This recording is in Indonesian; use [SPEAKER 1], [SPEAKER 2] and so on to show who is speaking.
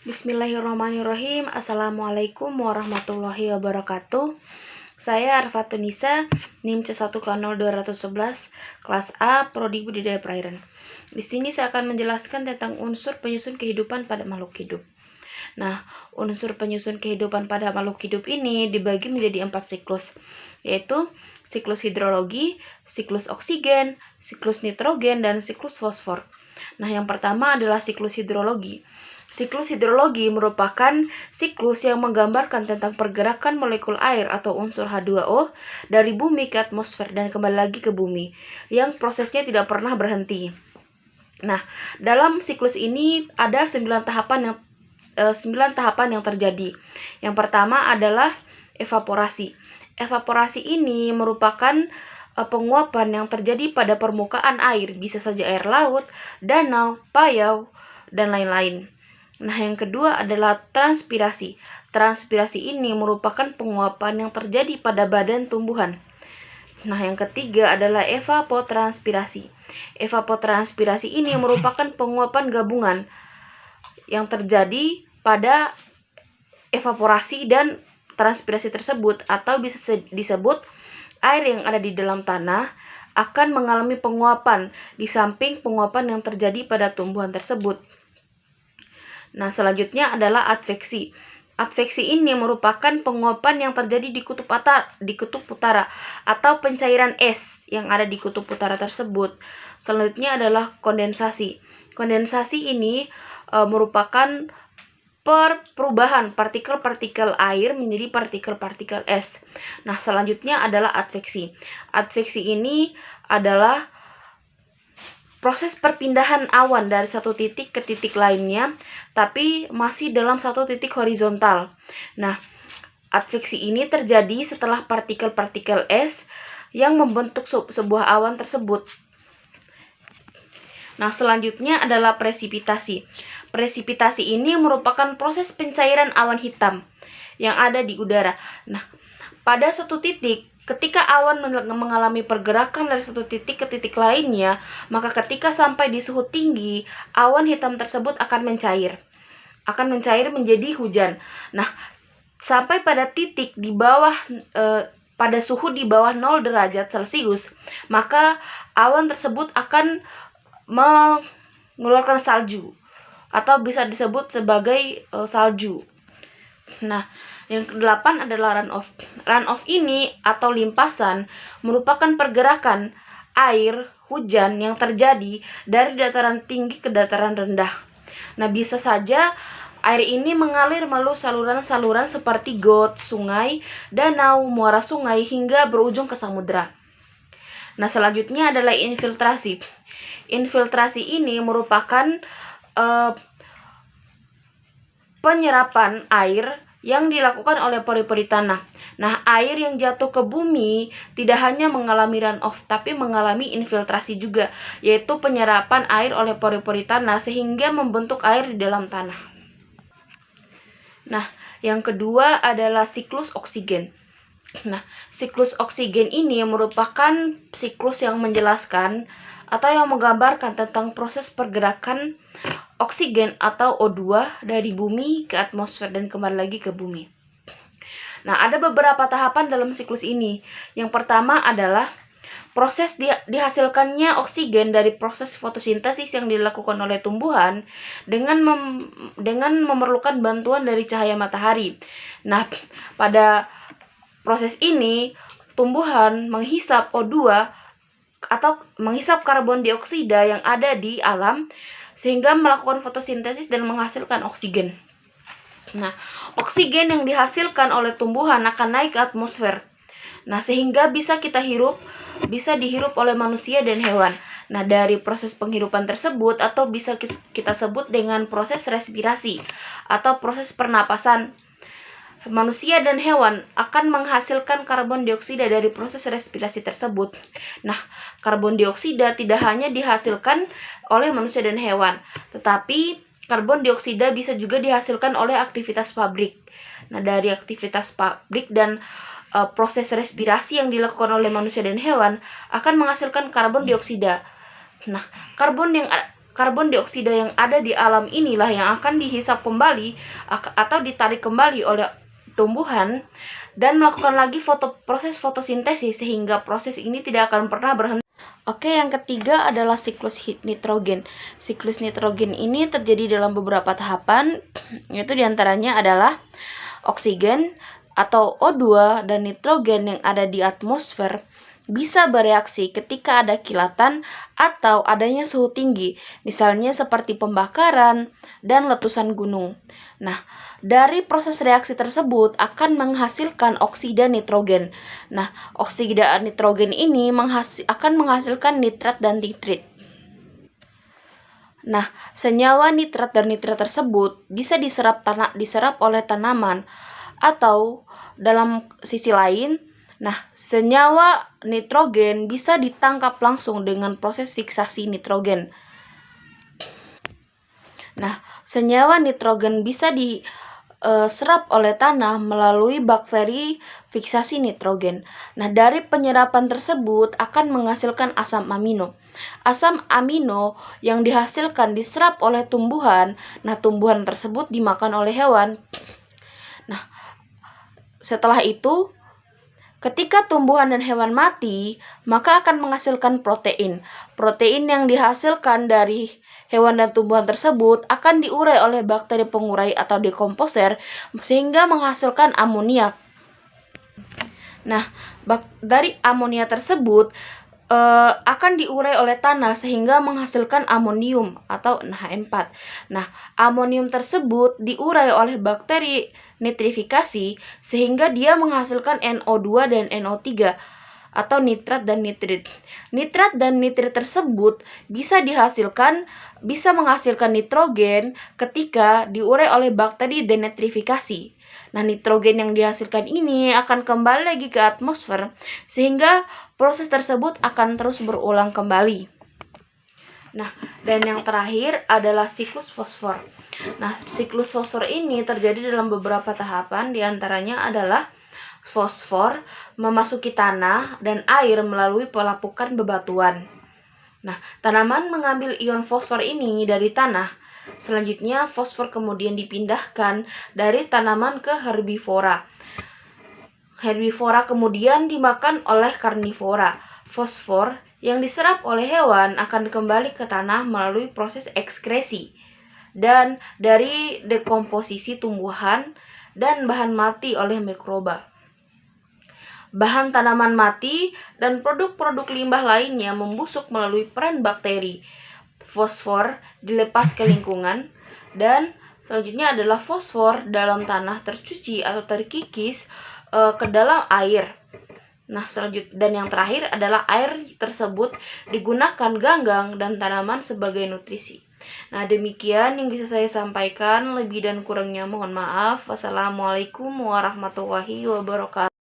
[SPEAKER 1] Bismillahirrahmanirrahim. Assalamualaikum warahmatullahi wabarakatuh. Saya Arfatunisa, NIM C1K0211, kelas A, Prodi Budidaya Perairan. Di sini saya akan menjelaskan tentang unsur penyusun kehidupan pada makhluk hidup. Nah, unsur penyusun kehidupan pada makhluk hidup ini dibagi menjadi 4 siklus, yaitu siklus hidrologi, siklus oksigen, siklus nitrogen, dan siklus fosfor. Nah, yang pertama adalah siklus hidrologi. Siklus hidrologi merupakan siklus yang menggambarkan tentang pergerakan molekul air atau unsur H2O dari bumi ke atmosfer dan kembali lagi ke bumi, yang prosesnya tidak pernah berhenti. Nah, dalam siklus ini ada 9 tahapan yang terjadi. Yang pertama adalah evaporasi. Evaporasi ini merupakan penguapan yang terjadi pada permukaan air, bisa saja air laut, danau, payau, dan lain-lain. Nah, yang kedua adalah transpirasi. Transpirasi ini merupakan penguapan yang terjadi pada badan tumbuhan. Nah, yang ketiga adalah evapotranspirasi. Evapotranspirasi ini merupakan penguapan gabungan yang terjadi pada evaporasi dan transpirasi tersebut, atau bisa disebut air yang ada di dalam tanah akan mengalami penguapan di samping penguapan yang terjadi pada tumbuhan tersebut. Nah, selanjutnya adalah adveksi. Adveksi ini merupakan penguapan yang terjadi di kutub utara atau pencairan es yang ada di kutub utara tersebut. Selanjutnya adalah kondensasi. Kondensasi ini merupakan perubahan partikel-partikel air menjadi partikel-partikel es. Nah, selanjutnya adalah adveksi. Adveksi ini adalah proses perpindahan awan dari satu titik ke titik lainnya, tapi masih dalam satu titik horizontal. Nah, adveksi ini terjadi setelah partikel-partikel es yang membentuk sebuah awan tersebut. Nah, selanjutnya adalah presipitasi. Presipitasi ini merupakan proses pencairan awan hitam yang ada di udara. Nah, pada suatu titik, ketika awan mengalami pergerakan dari satu titik ke titik lainnya, maka ketika sampai di suhu tinggi, awan hitam tersebut akan mencair menjadi hujan. Nah, sampai pada titik di bawah pada suhu di bawah 0 derajat Celcius, maka awan tersebut akan mengeluarkan salju atau bisa disebut sebagai salju. Nah, yang ke-8 adalah runoff. Runoff ini atau limpasan merupakan pergerakan air hujan yang terjadi dari dataran tinggi ke dataran rendah. Nah, bisa saja air ini mengalir melalui saluran-saluran seperti got, sungai, danau, muara sungai, hingga berujung ke samudera. Nah, selanjutnya adalah infiltrasi. Infiltrasi ini merupakan penyerapan air yang dilakukan oleh pori-pori tanah. Nah, air yang jatuh ke bumi tidak hanya mengalami runoff, tapi mengalami infiltrasi juga, yaitu penyerapan air oleh pori-pori tanah sehingga membentuk air di dalam tanah. Nah, yang kedua adalah siklus oksigen. Nah, siklus oksigen ini merupakan siklus yang menjelaskan atau yang menggambarkan tentang proses pergerakan oksigen atau O2 dari bumi ke atmosfer dan kembali lagi ke bumi. Nah, ada beberapa tahapan dalam siklus ini. Yang pertama adalah proses dihasilkannya oksigen dari proses fotosintesis yang dilakukan oleh tumbuhan dengan memerlukan bantuan dari cahaya matahari. Nah, pada proses ini tumbuhan menghisap O2 atau menghisap karbon dioksida yang ada di alam sehingga melakukan fotosintesis dan menghasilkan oksigen. Nah, oksigen yang dihasilkan oleh tumbuhan akan naik ke atmosfer. Nah, sehingga bisa dihirup oleh manusia dan hewan. Nah, dari proses penghirupan tersebut atau bisa kita sebut dengan proses respirasi atau proses pernapasan, manusia dan hewan akan menghasilkan karbon dioksida dari proses respirasi tersebut. Nah, karbon dioksida tidak hanya dihasilkan oleh manusia dan hewan, tetapi karbon dioksida bisa juga dihasilkan oleh aktivitas pabrik. Nah, dari aktivitas pabrik dan proses respirasi yang dilakukan oleh manusia dan hewan akan menghasilkan karbon dioksida. Nah, karbon dioksida yang ada di alam inilah yang akan dihisap kembali atau ditarik kembali oleh tumbuhan dan melakukan lagi proses fotosintesis sehingga proses ini tidak akan pernah berhenti. Oke, yang ketiga adalah siklus nitrogen. Siklus nitrogen ini terjadi dalam beberapa tahapan, yaitu diantaranya adalah oksigen atau O2 dan nitrogen yang ada di atmosfer bisa bereaksi ketika ada kilatan atau adanya suhu tinggi, misalnya seperti pembakaran dan letusan gunung. Nah, dari proses reaksi tersebut akan menghasilkan oksida nitrogen. Nah, oksida nitrogen ini akan menghasilkan nitrat dan nitrit. Nah, senyawa nitrat dan nitrat tersebut bisa diserap oleh tanaman atau dalam sisi lain, senyawa nitrogen bisa ditangkap langsung dengan proses fiksasi nitrogen. Nah, senyawa nitrogen bisa diserap oleh tanah melalui bakteri fiksasi nitrogen. Nah, dari penyerapan tersebut akan menghasilkan asam amino. Asam amino yang dihasilkan diserap oleh tumbuhan. Nah, tumbuhan tersebut dimakan oleh hewan. Nah, setelah itu, ketika tumbuhan dan hewan mati, maka akan menghasilkan protein. Protein yang dihasilkan dari hewan dan tumbuhan tersebut akan diurai oleh bakteri pengurai atau dekomposer sehingga menghasilkan amoniak. Nah, dari amonia tersebut akan diurai oleh tanah sehingga menghasilkan amonium atau NH4. Nah, amonium tersebut diurai oleh bakteri nitrifikasi sehingga dia menghasilkan NO2 dan NO3 atau nitrat dan nitrit. Nitrat dan nitrit tersebut bisa menghasilkan nitrogen ketika diurai oleh bakteri denitrifikasi. Nah, nitrogen yang dihasilkan ini akan kembali lagi ke atmosfer sehingga proses tersebut akan terus berulang kembali. Nah, dan yang terakhir adalah siklus fosfor. Nah, siklus fosfor ini terjadi dalam beberapa tahapan, diantaranya adalah fosfor memasuki tanah dan air melalui pelapukan bebatuan. Nah, tanaman mengambil ion fosfor ini dari tanah. Selanjutnya, fosfor kemudian dipindahkan dari tanaman ke herbivora. Herbivora kemudian dimakan oleh karnivora. Fosfor yang diserap oleh hewan akan kembali ke tanah melalui proses ekskresi dan dari dekomposisi tumbuhan dan bahan mati oleh mikroba. Bahan tanaman mati dan produk-produk limbah lainnya membusuk melalui peran bakteri. Fosfor dilepas ke lingkungan dan selanjutnya adalah fosfor dalam tanah tercuci atau terkikis ke dalam air. Nah, dan yang terakhir adalah air tersebut digunakan ganggang dan tanaman sebagai nutrisi. Nah, demikian yang bisa saya sampaikan. Lebih dan kurangnya mohon maaf. Wassalamualaikum warahmatullahi wabarakatuh.